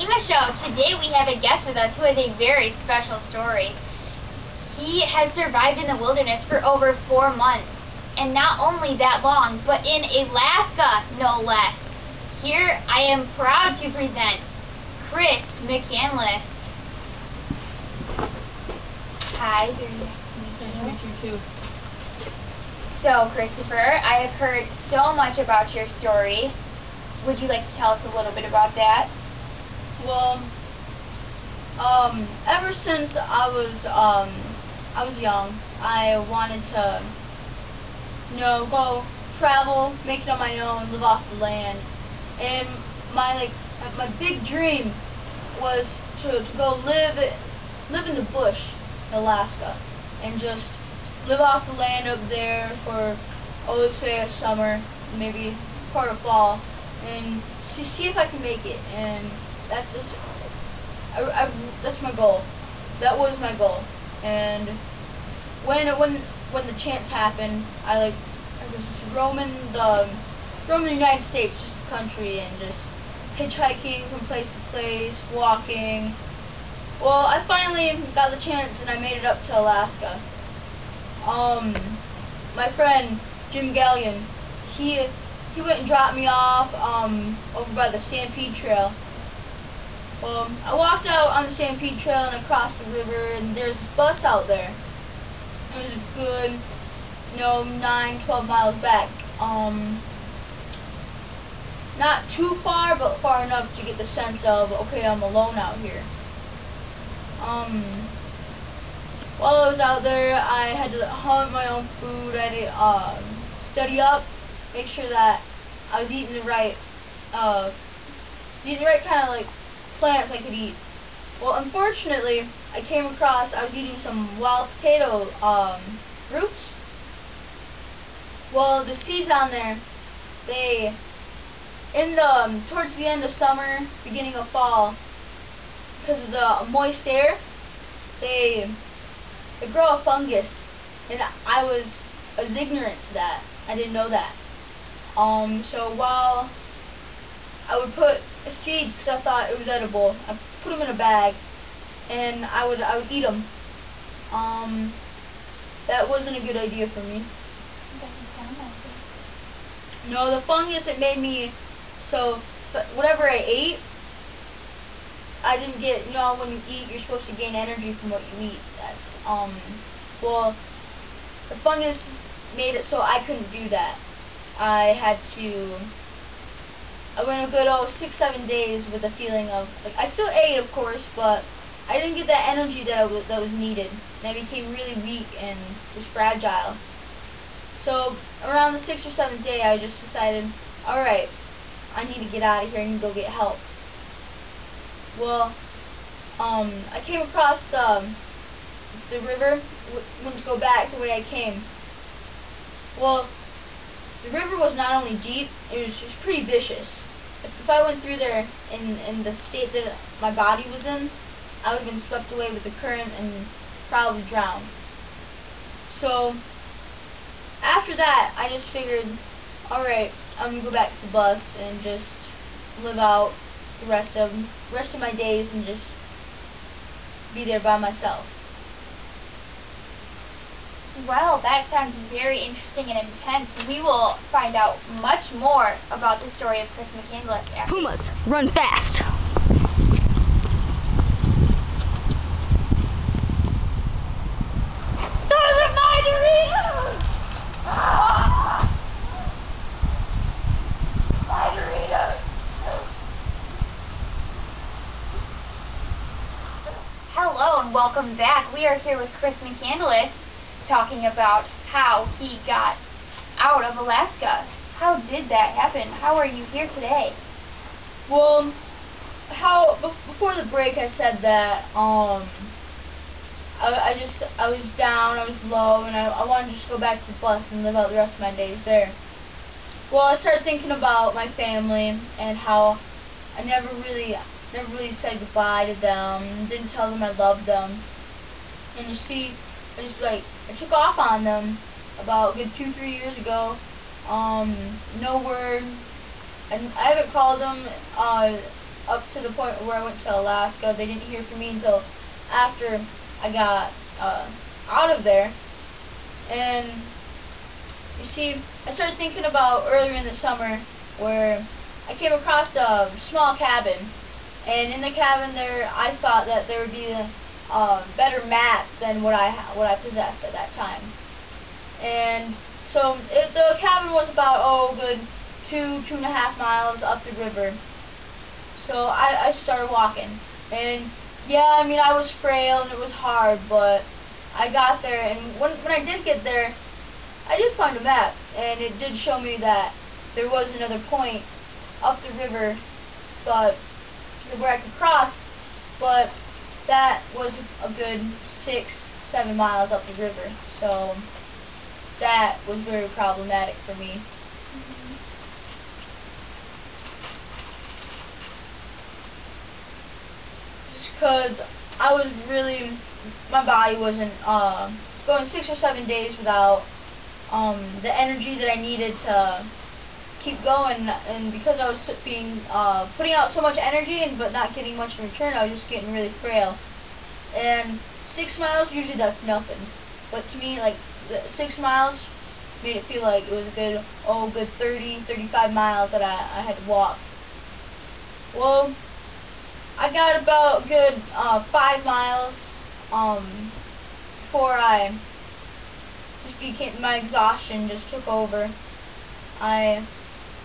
Naiimah Show. Today we have a guest with us who has a very special story. He has survived in the wilderness for over 4 months, and not only that long, but in Alaska, no less. Here I am proud to present Chris McCandless. Hi, very nice to meet you. Nice to meet you too. So, Christopher, I have heard so much about your story. Would you like to tell us a little bit about that? Well, ever since I was young, I wanted to, go travel, make it on my own, live off the land. And my big dream was to go live in the bush in Alaska and just live off the land up there for, let's say a summer, maybe part of fall, and see if I can make it. And that's my goal. That was my goal. And when the chance happened, I was just roaming the United States, just the country, and just hitchhiking from place to place, walking. Well, I finally got the chance, and I made it up to Alaska. My friend Jim Gallion, he went and dropped me off over by the Stampede Trail. Well, I walked out on the Stampede Trail and I crossed the river, and there's this bus out there. It was a good, 9-12 miles back. Not too far, but far enough to get the sense of, okay, I'm alone out here. While I was out there, I had to hunt my own food. I had to study up, make sure that I was eating the right kind of plants I could eat. Well, unfortunately, I was eating some wild potato roots. Well, the seeds on there, towards the end of summer, beginning of fall, because of the moist air, they grow a fungus, and I was ignorant to that. I didn't know that. So while I would put seeds, because I thought it was edible, I put them in a bag, and I would eat them. That wasn't a good idea for me. Doesn't sound like it. No, the fungus, it made me so whatever I ate, I didn't get. When you eat, you're supposed to gain energy from what you eat. Well, the fungus made it so I couldn't do that. I went a good 6-7 days with a feeling of, I still ate, of course, but I didn't get that energy that was needed, and I became really weak and was fragile. So around the 6th or 7th day, I just decided, alright, I need to get out of here and go get help. Well, I came across the river, went to go back the way I came. Well, the river was not only deep, it was pretty vicious. If I went through there in the state that my body was in, I would have been swept away with the current and probably drowned. So after that, I just figured, alright, I'm gonna go back to the bus and just live out the rest of my days and just be there by myself. Well, that sounds very interesting and intense. We will find out much more about the story of Chris McCandless after. Pumas, run fast! Those are my Doritos! My Doritos! Hello and welcome back. We are here with Chris McCandless, talking about how he got out of Alaska. How did that happen? How are you here today? Well, before the break I said that I was down, I was low, and I wanted to just go back to the bus and live out the rest of my days there. Well, I started thinking about my family and how I never really said goodbye to them, didn't tell them I loved them. And you see, I took off on them about a good 2-3 years ago. No word. I haven't called them up to the point where I went to Alaska. They didn't hear from me until after I got out of there. And you see, I started thinking about earlier in the summer where I came across a small cabin, and in the cabin there, I thought that there would be a better map than what I possessed at that time. And so the cabin was about good 2.5 miles up the river. So I started walking, and yeah, I mean, I was frail and it was hard, but I got there, and when I did get there, I did find a map, and it did show me that there was another point up the river, but where I could cross, but that was a good 6-7 miles up the river, so that was very problematic for me. Because I was really, my body wasn't going 6 or 7 days without the energy that I needed to keep going, and because I was putting out so much energy but not getting much in return, I was just getting really frail. And 6 miles, usually that's nothing, but to me, like, the 6 miles made it feel like it was a good 30-35 miles that I had to walk. Well, I got about good 5 miles before my exhaustion just took over. I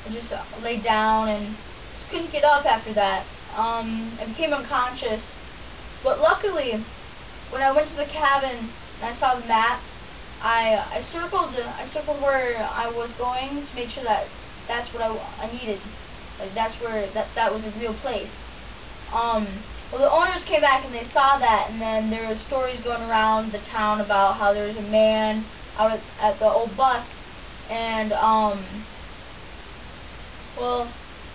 just laid down and just couldn't get up after that. I became unconscious, but luckily, when I went to the cabin and I saw the map, I circled where I was going to make sure that that's what I needed. Like, that's where that was a real place. Well, the owners came back and they saw that, and then there were stories going around the town about how there was a man out at the old bus, and well,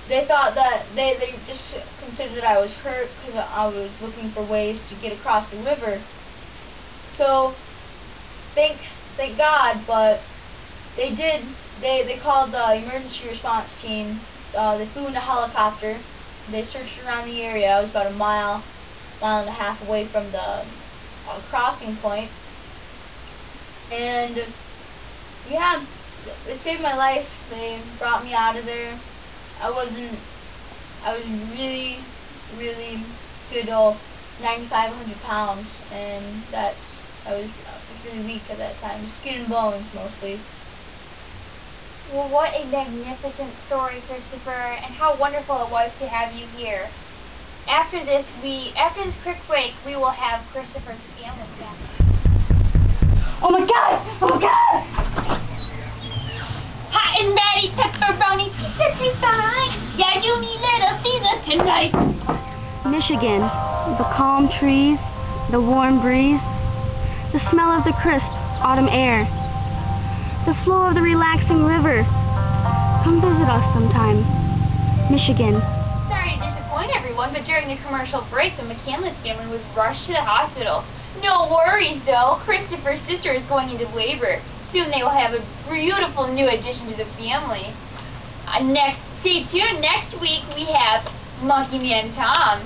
they thought that they just considered that I was hurt because I was looking for ways to get across the river. So thank God, but they did. They called the emergency response team. They flew in a helicopter. They searched around the area. I was about a mile and a half away from the crossing point, and yeah, they saved my life. They brought me out of there. I was really good, 9,500 pounds, and I was really weak at that time, skin and bones mostly. Well, what a magnificent story, Christopher, and how wonderful it was to have you here. After this quick break, we will have Christopher's family back. Oh my God! Oh my God! Hot and ready, pepperoni pizza time! Yeah, you need Little Caesars tonight! Michigan, the calm trees, the warm breeze, the smell of the crisp autumn air, the flow of the relaxing river. Come visit us sometime. Michigan. Sorry to disappoint everyone, but during the commercial break, the McCandless family was rushed to the hospital. No worries, though. Christopher's sister is going into labor. Soon they will have a beautiful new addition to the family. Stay tuned. Next week we have Monkey Man Tom.